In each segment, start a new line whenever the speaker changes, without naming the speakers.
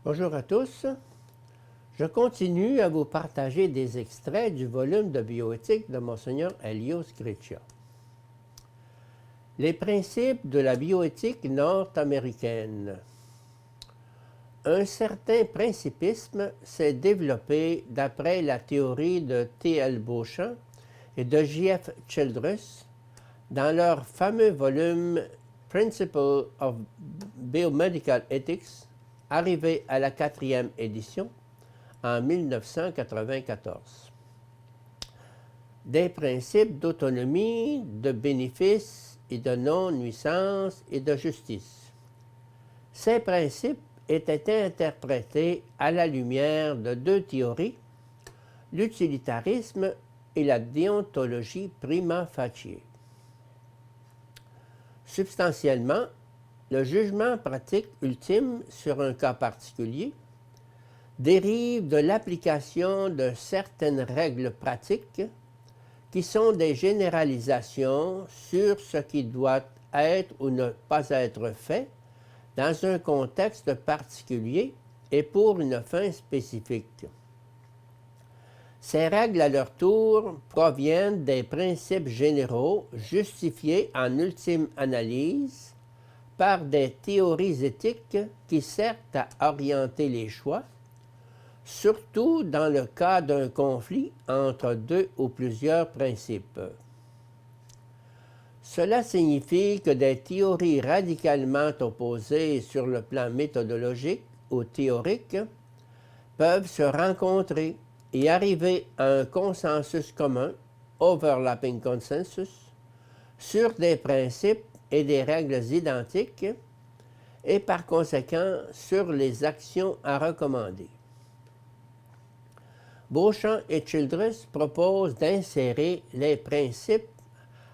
Bonjour à tous. Je continue à vous partager des extraits du volume de bioéthique de Monseigneur Helios Greccia. Les principes de la bioéthique nord-américaine. Un certain principisme s'est développé d'après la théorie de T.L. Beauchamp et de J.F. Childress dans leur fameux volume Principles of Biomedical Ethics, arrivé à la 4e édition en 1994. Des principes d'autonomie, de bénéfice et de non-nuisance et de justice. Ces principes étaient interprétés à la lumière de deux théories, l'utilitarisme et la déontologie prima facie. Substantiellement, le jugement pratique ultime sur un cas particulier dérive de l'application de certaines règles pratiques qui sont des généralisations sur ce qui doit être ou ne pas être fait dans un contexte particulier et pour une fin spécifique. Ces règles, à leur tour, proviennent des principes généraux justifiés en ultime analyse par des théories éthiques qui servent à orienter les choix, surtout dans le cas d'un conflit entre deux ou plusieurs principes. Cela signifie que des théories radicalement opposées sur le plan méthodologique ou théorique peuvent se rencontrer et arriver à un consensus commun, overlapping consensus, sur des principes et des règles identiques et par conséquent sur les actions à recommander. Beauchamp et Childress proposent d'insérer les principes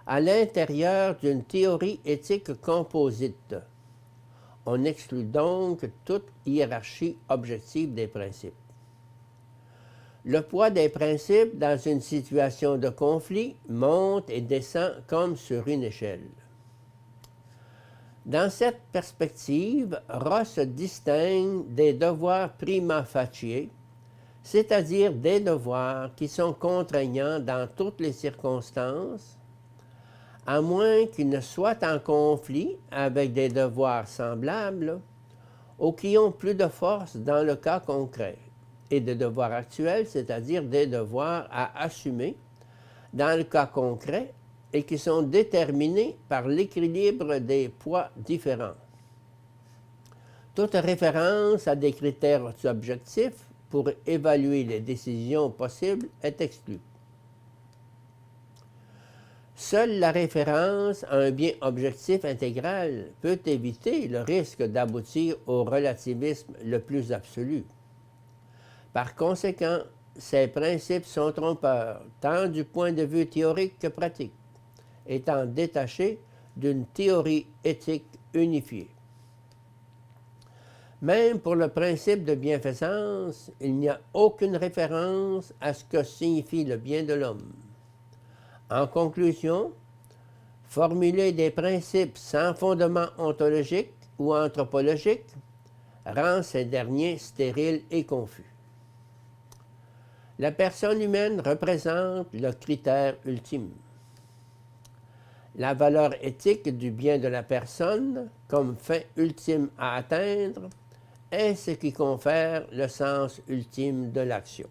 à l'intérieur d'une théorie éthique composite. On exclut donc toute hiérarchie objective des principes. Le poids des principes dans une situation de conflit monte et descend comme sur une échelle. Dans cette perspective, Ross distingue des devoirs prima facie, c'est-à-dire des devoirs qui sont contraignants dans toutes les circonstances, à moins qu'ils ne soient en conflit avec des devoirs semblables ou qui ont plus de force dans le cas concret, et des devoirs actuels, c'est-à-dire des devoirs à assumer dans le cas concret et qui sont déterminés par l'équilibre des poids différents. Toute référence à des critères objectifs pour évaluer les décisions possibles est exclue. Seule la référence à un bien objectif intégral peut éviter le risque d'aboutir au relativisme le plus absolu. Par conséquent, ces principes sont trompeurs, tant du point de vue théorique que pratique, étant détachés d'une théorie éthique unifiée. Même pour le principe de bienfaisance, il n'y a aucune référence à ce que signifie le bien de l'homme. En conclusion, formuler des principes sans fondement ontologique ou anthropologique rend ces derniers stériles et confus. La personne humaine représente le critère ultime. La valeur éthique du bien de la personne, comme fin ultime à atteindre, est ce qui confère le sens ultime de l'action.